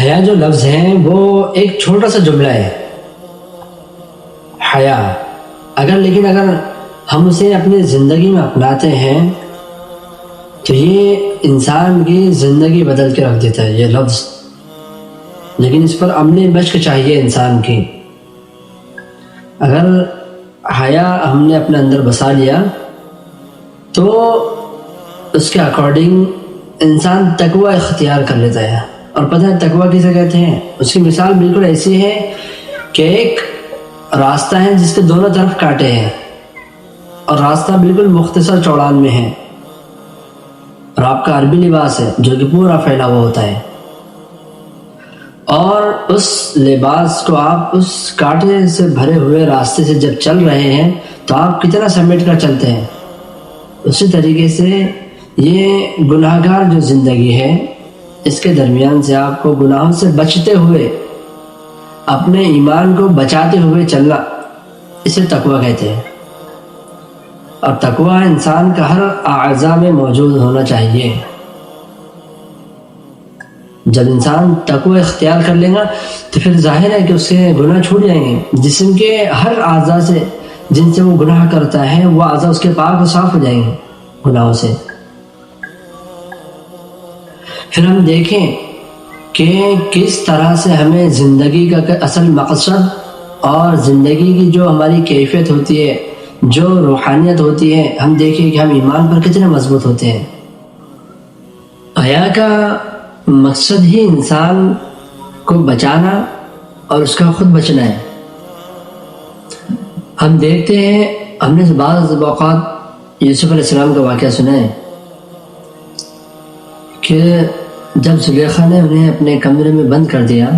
حیا جو لفظ ہے وہ ایک چھوٹا سا جملہ ہے، حیا، لیکن اگر ہم اسے اپنی زندگی میں اپناتے ہیں تو یہ انسان کی زندگی بدل کے رکھ دیتا ہے یہ لفظ. لیکن اس پر عملی مشق چاہیے انسان کی. اگر حیا ہم نے اپنے اندر بسا لیا تو اس کے اکارڈنگ انسان تقوی اختیار کر لیتا ہے. اور پتہ ہے تقوی کسے کہتے ہیں؟ اس کی مثال بالکل ایسی ہے کہ ایک راستہ ہے جس کے دونوں طرف کانٹے ہیں اور راستہ بالکل مختصر چوڑان میں ہے، اور آپ کا عربی لباس ہے جو کہ پورا پھیلا ہوا ہوتا ہے، اور اس لباس کو آپ اس کانٹے سے بھرے ہوئے راستے سے جب چل رہے ہیں تو آپ کتنا سمیٹ کر چلتے ہیں. اسی طریقے سے یہ گناہگار جو زندگی ہے اس کے درمیان سے آپ کو گناہوں سے بچتے ہوئے اپنے ایمان کو بچاتے ہوئے چلنا، اسے تقوی کہتے ہیں. اور تقوی انسان کا ہر اعضاء میں موجود ہونا چاہیے. جب انسان تقوی اختیار کر لے گا تو پھر ظاہر ہے کہ اس کے گناہ چھوٹ جائیں گے. جسم کے ہر اعضاء سے جن سے وہ گناہ کرتا ہے وہ اعضاء اس کے پاک و صاف ہو جائیں گے گناہوں سے. پھر ہم دیکھیں کہ کس طرح سے ہمیں زندگی کا اصل مقصد اور زندگی کی جو ہماری کیفیت ہوتی ہے، جو روحانیت ہوتی ہے، ہم دیکھیں کہ ہم ایمان پر کتنے مضبوط ہوتے ہیں. حیا کا مقصد ہی انسان کو بچانا اور اس کا خود بچنا ہے. ہم دیکھتے ہیں، ہم نے بعض اوقات یوسف علیہ السلام کا واقعہ سنا ہے کہ جب زلیخا نے انہیں اپنے کمرے میں بند کر دیا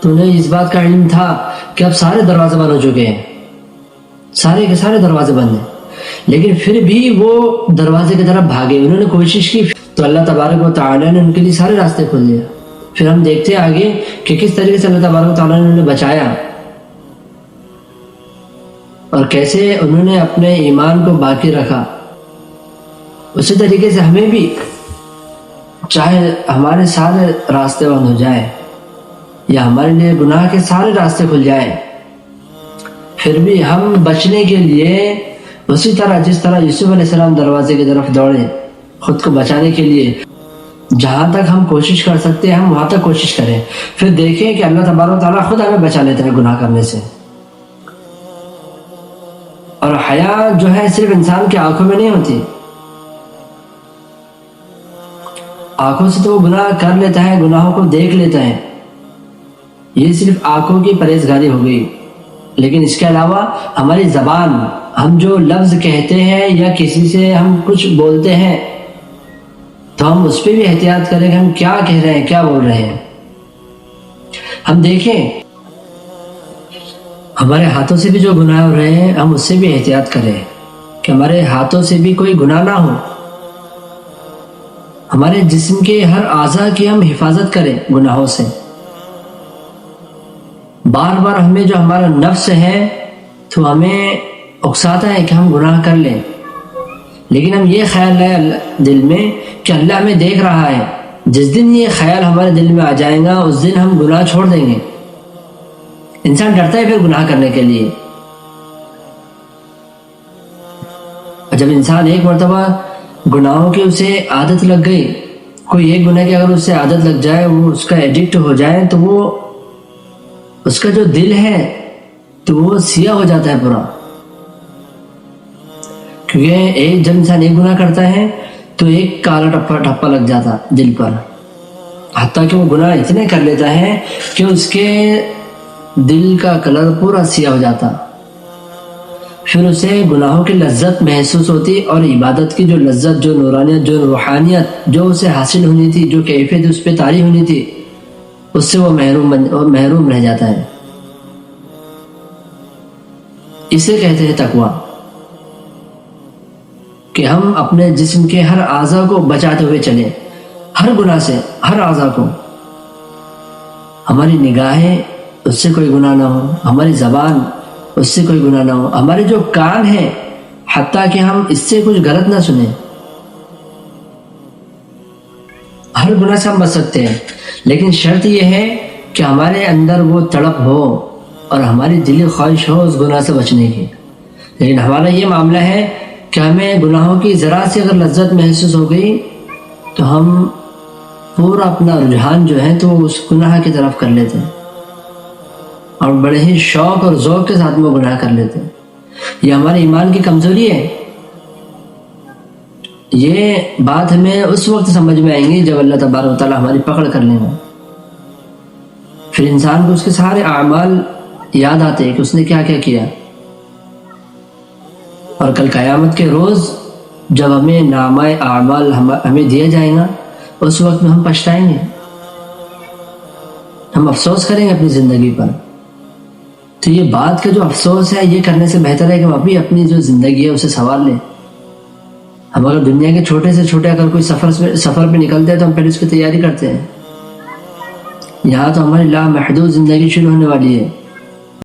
تو انہیں اس بات کا علم تھا کہ اب سارے دروازے بند ہو چکے ہیں، سارے کے سارے دروازے بند ہیں، لیکن پھر بھی وہ دروازے کی طرف بھاگے. انہوں نے کوشش کی تو اللہ تبارک و تعالیٰ نے ان کے لیے سارے راستے کھول دیا. پھر ہم دیکھتے ہیں آگے کہ کس طریقے سے اللہ تبارک و تعالیٰ نے انہیں بچایا اور کیسے انہوں نے اپنے ایمان کو باقی رکھا. اسی طریقے سے ہمیں بھی چاہے ہمارے سارے راستے بند ہو جائیں یا ہمارے لیے گناہ کے سارے راستے کھل جائیں، پھر بھی ہم بچنے کے لیے اسی طرح جس طرح یوسف علیہ السلام دروازے کی طرف دوڑے خود کو بچانے کے لیے، جہاں تک ہم کوشش کر سکتے ہیں ہم وہاں تک کوشش کریں. پھر دیکھیں کہ اللہ تبارک و تعالیٰ خود ہمیں بچا لیتا ہے گناہ کرنے سے. اور حیا جو ہے صرف انسان کی آنکھوں میں نہیں ہوتی. آنکھوں سے تو وہ گناہ کر لیتا ہے، گناہوں کو دیکھ لیتا ہے، یہ صرف آنکھوں کی پرہیزگاری ہو گئی. لیکن اس کے علاوہ ہماری زبان، ہم جو لفظ کہتے ہیں یا کسی سے ہم کچھ بولتے ہیں تو ہم اس پہ بھی احتیاط کریں کہ ہم کیا کہہ رہے ہیں، کیا بول رہے ہیں. ہم دیکھیں ہمارے ہاتھوں سے بھی جو گناہ ہو رہے ہیں ہم اس سے بھی احتیاط کریں کہ ہمارے ہاتھوں سے بھی کوئی گناہ نہ ہو. ہمارے جسم کے ہر اعضاء کی ہم حفاظت کریں گناہوں سے. بار بار ہمیں جو ہمارا نفس ہے تو ہمیں اکساتا ہے کہ ہم گناہ کر لیں، لیکن ہم یہ خیال لائیں دل میں کہ اللہ ہمیں دیکھ رہا ہے. جس دن یہ خیال ہمارے دل میں آ جائے گا اس دن ہم گناہ چھوڑ دیں گے. انسان ڈرتا ہے پھر گناہ کرنے کے لیے. اور جب انسان ایک مرتبہ گناہوں کی اسے عادت لگ گئی، کوئی ایک گناہ کی اگر اسے عادت لگ جائے، وہ اس کا ایڈکٹ ہو جائے، تو وہ اس کا جو دل ہے تو وہ سیاہ ہو جاتا ہے پورا. کیونکہ جب انسان ایک گناہ کرتا ہے تو ایک کالا ٹھپا لگ جاتا دل پر، حتیٰ کہ وہ گناہ اتنے کر لیتا ہے کہ اس کے دل کا کلر پورا سیاہ ہو جاتا. پھر اسے گناہوں کی لذت محسوس ہوتی اور عبادت کی جو لذت، جو نورانیت، جو روحانیت جو اسے حاصل ہونی تھی، جو کیفیت اس پہ طاری ہونی تھی، اس سے وہ محروم رہ جاتا ہے. اسے کہتے ہیں تقوی، کہ ہم اپنے جسم کے ہر اعضاء کو بچاتے ہوئے چلیں، ہر گناہ سے، ہر اعضاء کو. ہماری نگاہیں اس سے کوئی گناہ نہ ہو، ہماری زبان اس سے کوئی گناہ نہ ہو، ہمارے جو کان ہیں حتیٰ کہ ہم اس سے کچھ غلط نہ سنیں. ہر گناہ سے ہم بچ سکتے ہیں. لیکن شرط یہ ہے کہ ہمارے اندر وہ تڑپ ہو اور ہماری دلی خواہش ہو اس گناہ سے بچنے کی. لیکن ہمارا یہ معاملہ ہے کہ ہمیں گناہوں کی ذرا سی اگر لذت محسوس ہو گئی تو ہم پورا اپنا رجحان جو ہے تو اس گناہ کی طرف کر لیتے ہیں اور بڑے ہی شوق اور ذوق کے ساتھ وہ گناہ کر لیتے ہیں. یہ ہمارے ایمان کی کمزوری ہے. یہ بات ہمیں اس وقت سمجھ میں آئیں گی جب اللہ تبارک و تعالیٰ ہماری پکڑ کر لیں گا. پھر انسان کو اس کے سارے اعمال یاد آتے ہیں کہ اس نے کیا کیا کیا. اور کل قیامت کے روز جب ہمیں نامہ اعمال ہمیں دیا جائے گا اس وقت میں ہم پچھتائیں گے, ہم افسوس کریں گے اپنی زندگی پر. تو یہ بات کا جو افسوس ہے یہ کرنے سے بہتر ہے کہ ہم ابھی اپنی جو زندگی ہے اسے سنوار لیں. ہم اگر دنیا کے چھوٹے سے چھوٹے اگر کوئی سفر پہ نکلتے ہیں تو ہم پہلے اس کی تیاری کرتے ہیں. یہاں تو ہماری لامحدود زندگی شروع ہونے والی ہے.